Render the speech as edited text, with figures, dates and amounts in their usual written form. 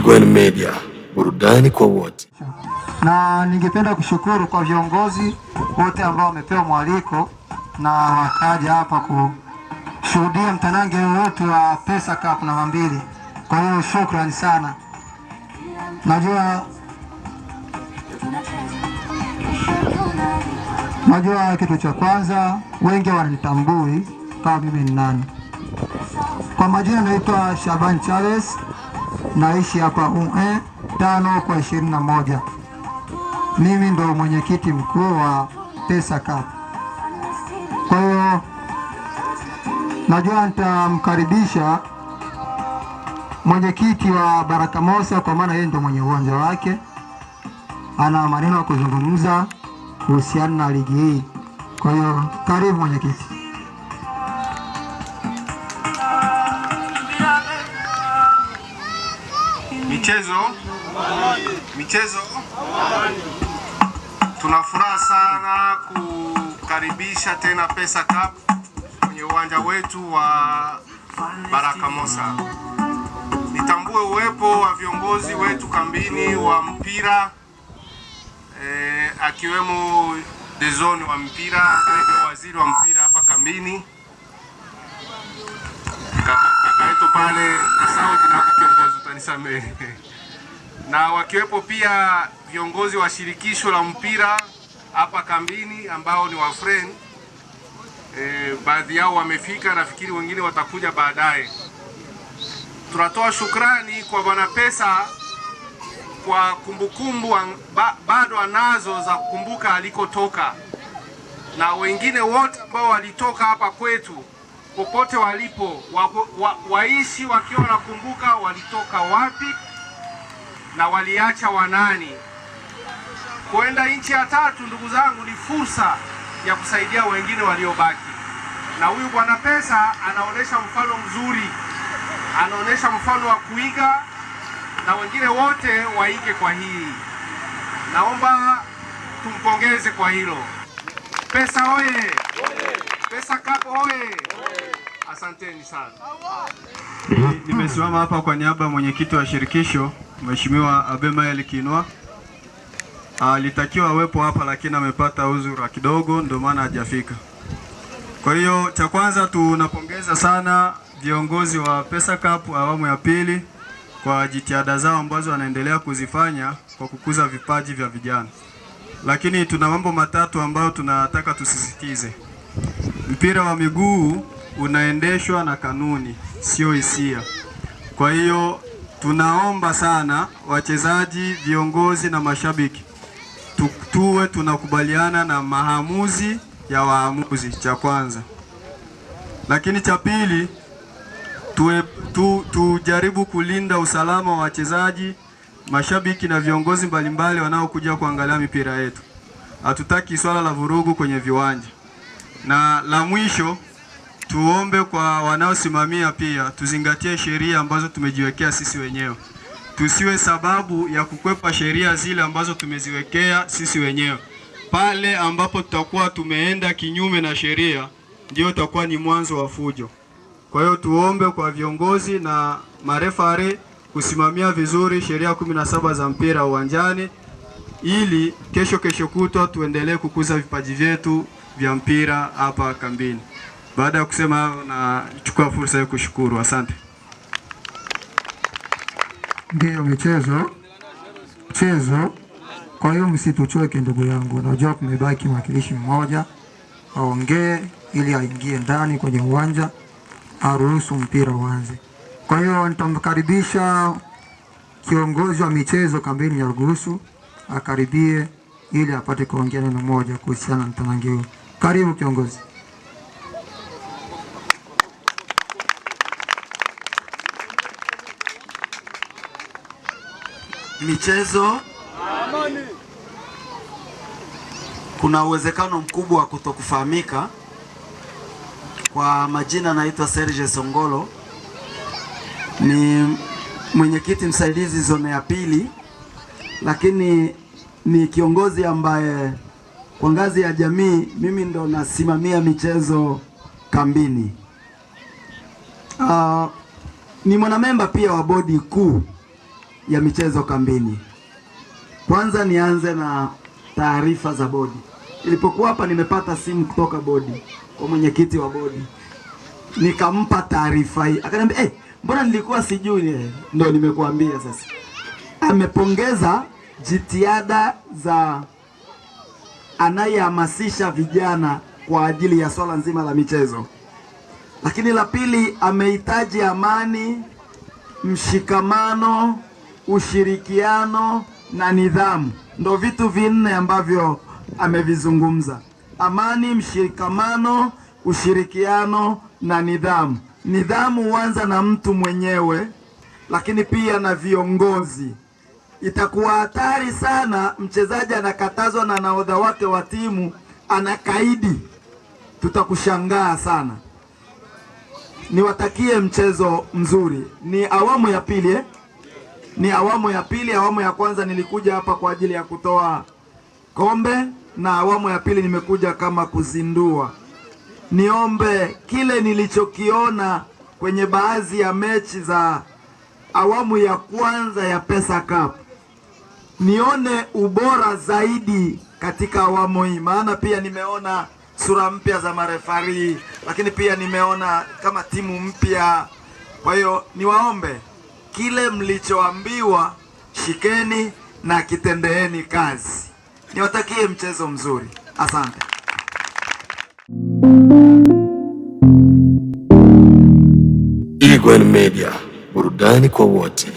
Trigwen Media, burudani kwa wote. Na ningependa kushukuru kwa viongozi wote ambao wamepewa mwaliko na wakaja hapa kushuhudia mtanange wote wa Pesa Cup namba 2. Kwa hiyo shukrani sana. Najua kitu cha kwanza wengi wananitambui kama mimi ni nani. Kwa majina naitwa Shaban Charles, naishi hapa 5/21. Mimi ndo mwenyekiti mkuu wa Pesa Cup. Kwa hiyo najua nitamkaribisha mwenyekiti wa Baraka Mosa, kwa maana yeye ndo mwenye uwanja wake. Ana maneno ya kuzungumza kuhusiana na ligi hii. Kwa hiyo karibu mwenyekiti. Michezo. Tunafuraha sana kukaribisha tena Pesa Cup kwenye uwanja wetu wa Baraka Mosa. Nitambue uwepo wa viongozi wetu kambini wa mpira, akiwemo Dezoni wa mpira, waziri wa mpira hapa kambini. Kakaeto pale asauti na kiongozi utanisamehe. Na wakiwepo pia viongozi wa shirikisho la mpira hapa kambini ambao ni wa friend. Baadhi yao wamefika, nafikiri wengine watakuja baadaye. Tunatoa shukrani kwa Bwana Pesa kwa kumbukumbu bado anazo za kukumbuka alikotoka, na wengine wote ambao walitoka hapa kwetu popote walipo waishi wakiwa wanakumbuka walitoka wapi na waliacha wanani. Kwenda nchi ya tatu, ndugu zangu, ni fursa ya kusaidia wengine waliobaki, na huyu Bwana Pesa anaonesha mfano mzuri, anaonesha mfano wa kuiga, na wengine wote waige kwa hii. Naomba tumpongeze kwa hilo. Pesa oye! Pesa Cup oye! Asanteni sana. Nimesimama hapa kwa niaba ya mwenyekiti wa shirikisho Mheshimiwa Abemael Kinwa. Alitakiwa awepo hapa lakini amepata uzura kidogo, ndio maana hajafika. Kwa hiyo cha kwanza tunapongeza sana viongozi wa Pesa Cup awamu ya pili kwa jitihada zao ambazo wanaendelea kuzifanya kwa kukuza vipaji vya vijana. Lakini tuna mambo matatu ambayo tunataka tusisitize. Mpira wa miguu unaendeshwa na kanuni, sio hisia. Kwa hiyo tunaomba sana wachezaji, viongozi na mashabiki tuwe tunakubaliana na maamuzi ya waamuzi, cha kwanza. Lakini cha pili, tujaribu kulinda usalama wa wachezaji, mashabiki na viongozi mbalimbali wanaokuja kuangalia mipira yetu. Hatutaki swala la vurugu kwenye viwanja. Na la mwisho, tuombe kwa wanaosimamia pia tuzingatie sheria ambazo tumejiwekea sisi wenyewe. Tusiwe sababu ya kukwepa sheria zile ambazo tumeziwekea sisi wenyewe. Pale ambapo tutakuwa tumeenda kinyume na sheria, ndio utakuwa ni mwanzo wa fujo. Kwa hiyo tuombe kwa viongozi na marefare kusimamia vizuri sheria 17 za mpira uwanjani, ili kesho kutwa tuendelee kukuza vipaji vyetu vya mpira hapa kambini. Baada ya kusema hayo, na chukua fursa ya kushukuru. Asante. Ndio michezo. Kwa hiyo msituchoke ndugu yangu. Najua kumebaki mwakilishi mmoja aongee ili aingie ndani kwenye uwanja, aruhusu mpira uanze. Kwa hiyo nitamkaribisha kiongozi wa michezo kambini ya Rugusu akaribie ili apate kuongea neno moja kuhusiana na mtanange huu. Karibu kiongozi. Michezo. Kuna uwezekano mkubwa wa kutokufahamika. Kwa majina naitwa Serge Songolo, ni mwenyekiti msaidizi zone ya pili, lakini ni kiongozi ambaye kwa ngazi ya jamii mimi ndo nasimamia michezo kambini. Ni mwanamemba pia wa bodi kuu ya michezo kambini. Kwanza nianze na taarifa za bodi. Nilipokuwa hapa nimepata simu kutoka bodi kwa mwenyekiti wa bodi, nikampa taarifa hii, akaniambia mbona nilikuwa sijui? Ndio nimekuambia sasa. Amepongeza jitihada za anayehamasisha vijana kwa ajili ya swala nzima la michezo, lakini la pili amehitaji amani, mshikamano, ushirikiano na nidhamu. Ndio vitu vinne ambavyo amevizungumza: amani, mshikamano, ushirikiano na nidhamu. Nidhamu huanza na mtu mwenyewe, lakini pia na viongozi. Itakuwa hatari sana mchezaji anakatazwa na nahodha wake wa timu anakaidi, tutakushangaa sana. Niwatakie mchezo mzuri. Ni awamu ya pili Ni awamu ya pili. Awamu ya kwanza nilikuja hapa kwa ajili ya kutoa kombe, na awamu ya pili nimekuja kama kuzindua. Niombe kile nilichokiona kwenye baadhi ya mechi za awamu ya kwanza ya Pesa Cup, nione ubora zaidi katika awamu hii, maana pia nimeona sura mpya za marefari, lakini pia nimeona kama timu mpya. Kwa hiyo niwaombe kile mlichoambiwa shikeni na kitendeeni kazi. Niwatakie mchezo mzuri. Asante. Eagle Media, burudani kwa wote.